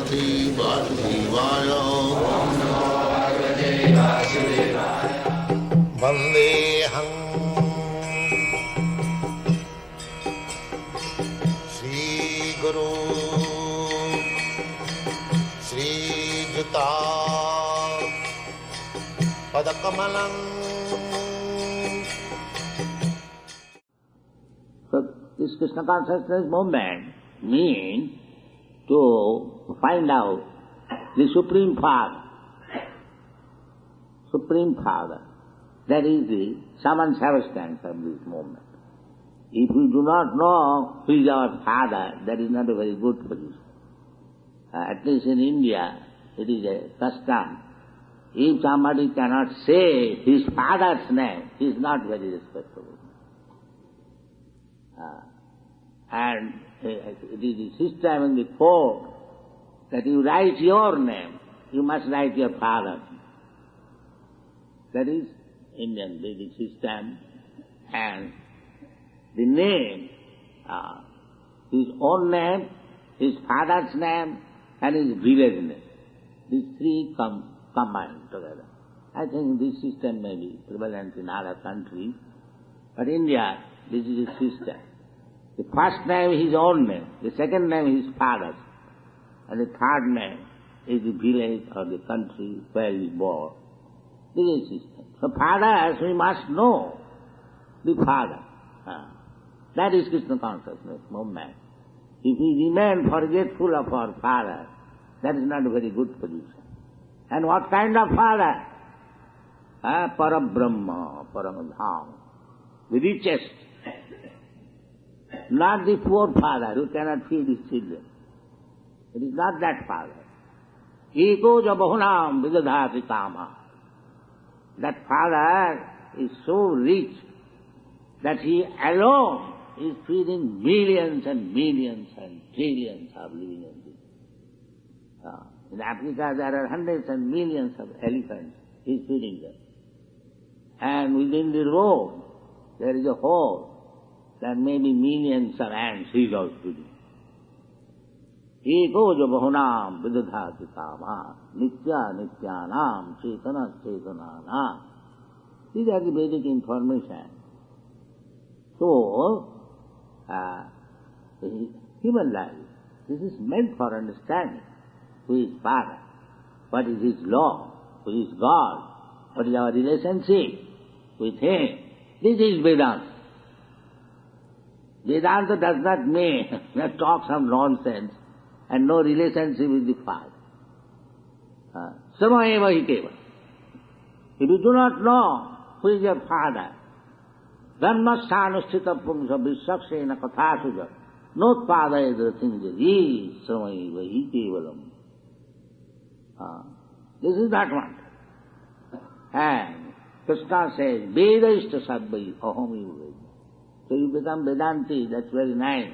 Vasudevaya. Vandeham Shri Guru Shri Juta Padakamalam. So this Krishna consciousness movement means to find out the Supreme Father. Supreme Father. That is the sum and substance of this movement. If we do not know who is our Father, that is not a very good position. At least in India, it is a custom. If somebody cannot say his father's name, he is not very respectable. And it is the system in the court that you write your name, you must write your father's name. That is Indian Vedic system, and the name, his own name, his father's name, and his village name. These three combined together. I think this system may be prevalent in other countries, but India, this is a system. The first name is his own name, the second name is his father's, and the third name is the village or the country where he was born. This is the system. So fathers, we must know the Father. That is Krishna consciousness movement. If we remain forgetful of our Father, that is not a very good position. And what kind of Father? Parabrahma, Paramadham, the richest. Not the poor father who cannot feed his children. It is not that Father. Eko ja bahunam vidadhati kama. That Father is so rich that He alone is feeding millions and millions and trillions of living entities. In Africa there are hundreds and millions of elephants. He is feeding them. And within the road there is a hole. There may be millions of ants He is also feeding. Eko ja bahunam vidadhati kama nitya nityanam chetana chetananam. These are the basic information. So, the human life, this is meant for understanding who is Father, what is His law, who is God, what is our relationship with Him. This is Vedanta. Vedanta does not mean talk some nonsense and no relationship with the Father. Samayeva hi keva. If you do not know who is your Father, dharmasthānusthita pumsa vishakṣena kathāsuja notpada edratinjari samayeva hi kevalam. This is that one. And Krishna says, Vedaishta sadvai aham eva. So you become Vedanti, that's very nice.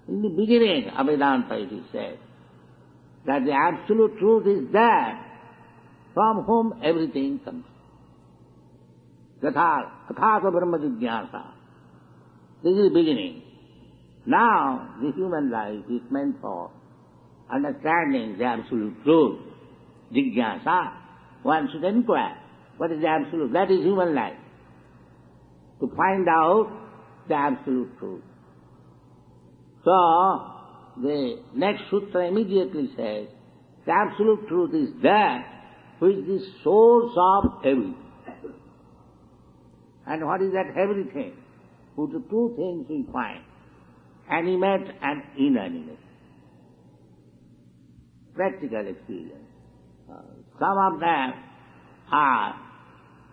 In the beginning of Vedanta it is said that the absolute truth is that from whom everything comes. Tathātha brahma jigyāsa. This is the beginning. Now the human life is meant for understanding the absolute truth. Jigyāsa. One should inquire, what is the absolute? That is human life. To find out the absolute truth. So, the next sutra immediately says, the absolute truth is that which is the source of everything. And what is that everything? Who the two things we find, animate and inanimate. Practical experience. Some of them are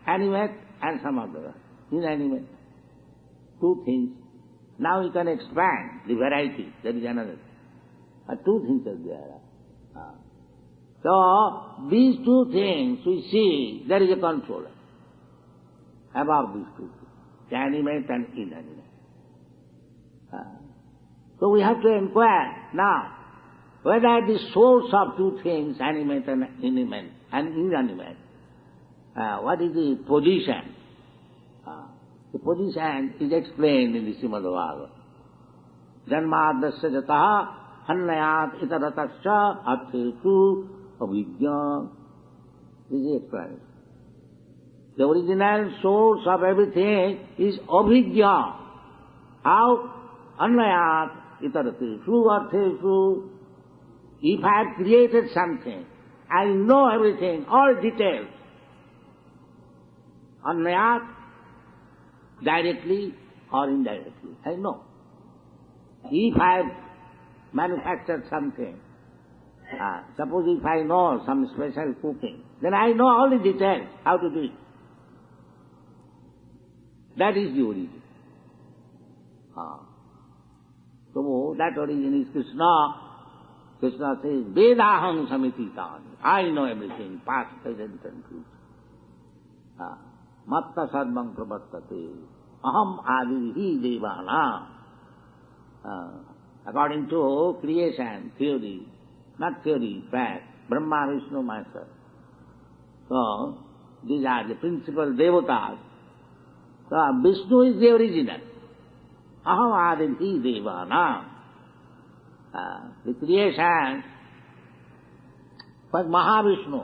animate and some of them are inanimate. Two things. Now we can expand the variety. That is another thing. Two things are there. So, these two things we see, there is a controller above these two things, the animate and inanimate. So we have to inquire now whether the source of two things, animate and inanimate, what is the position? The position is explained in the Srimad Bhagavatam. Janmadasya jataha annayat itaratascha arthesu avijñā. This is explanation. The original source of everything is avijñā. How? Annayat itaratesu arthesu. If I have created something, I know everything, all details. Annayat, directly or indirectly, I know. If I have manufactured something, suppose if I know some special cooking, then I know all the details, how to do it. That is the origin. So that origin is Krishna. Krishna says, Vedaham samititani. I know everything, past, present and future. Matta sarvam pravattate. Aham adihi devana. According to creation theory, not theory, fact, Brahma, Vishnu, myself. So, these are the principal devatas. So, Vishnu is the original. Aham adihi devana. The creation was Mahavishnu.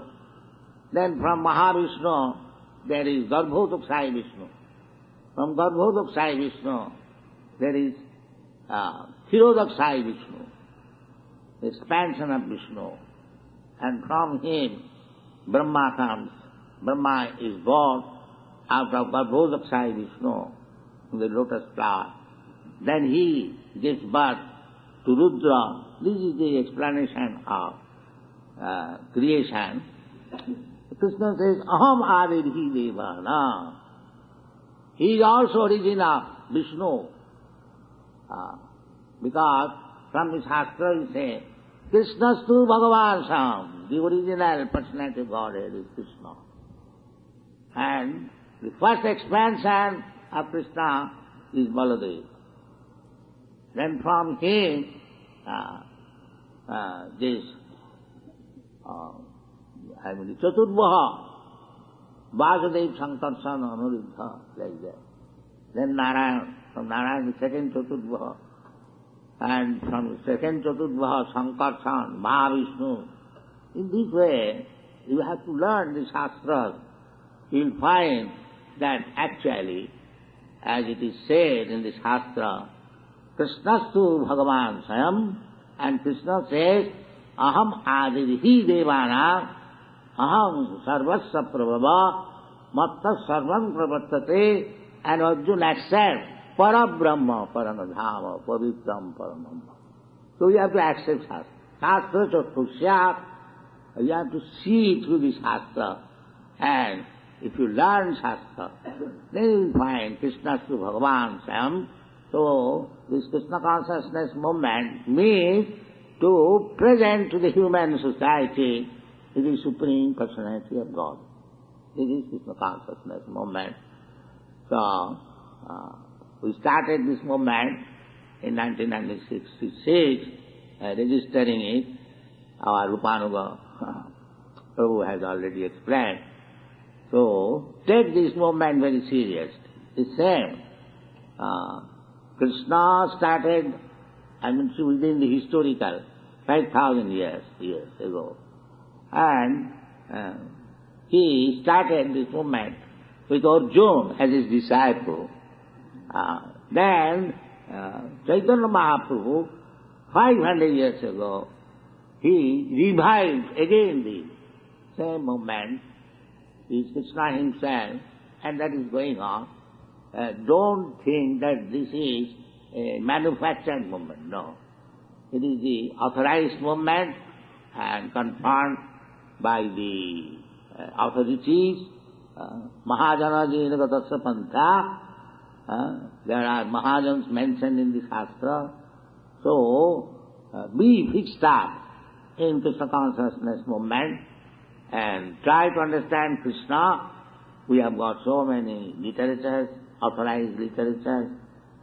Then from Mahavishnu there is Garbhodakshayi Vishnu. From Garbhodakshayi Vishnu there is Thirodakshayi Vishnu, expansion of Vishnu. And from him Brahma comes. Brahma is born out of Garbhodakshayi Vishnu in the lotus flower. Then he gives birth to Rudra. This is the explanation of creation. Krishna says, Aham avidhi devana. He is also origin of Vishnu. Because from the Shastra he says, Krishnastu Bhagavan Sam. The original personality of Godhead is Krishna. And the first expansion of Krishna is Baladeva. Then from him, Chaturdvaha, Vasudev Sankarsan Anuruddha, like that. Then Narayan, from Narayan the second Chaturdvaha, and from the second Chaturdvaha, Sankarsan, Mahavishnu. In this way, you have to learn the Shastras. You will find that actually, as it is said in the Shastra, Krishnastu Bhagavan Swayam, and Krishna says, Aham adihi devana, aham sarvasya prabhava, matta sarvam pravattate, and Arjuna accepts Parabrahma, Paranadhama, Pavitram, Paramamma. So you have to accept Shastra. Shastra Chatushyat, you have to see through the Shastra. And if you learn Shastra, then you will find Krishnastu Bhagavan Swayam. So this Krishna consciousness movement means to present to the human society the Supreme Personality of God. This is Krishna consciousness movement. So we started this movement in 1966, registering it. Our Rupanuga Prabhu has already explained. So take this movement very seriously. The same. Krishna started, within the historical 5,000 years ago. And he started this movement with Arjuna as his disciple. Then Chaitanya Mahaprabhu, 500 years ago, he revived again the same movement. Is Krishna himself, and that is going on. Don't think that this is a manufactured movement. No. It is the authorized movement and confirmed by the authorities. Mahajana Jinagatasya Pantha. There are Mahajans mentioned in the Shastra. So, be fixed up in Krishna consciousness movement and try to understand Krishna. We have got so many literatures, authorized literatures,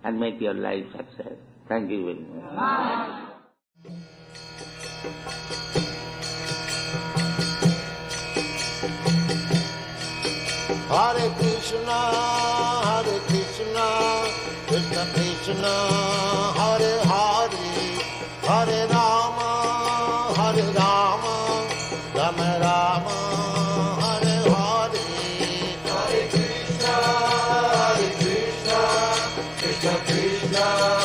and make your life success. Thank you very much. Hare Krishna, Krishna Krishna, Hare Hare, Hare Rama. Rama, Hare Hare, Hare Krishna, Krishna Krishna,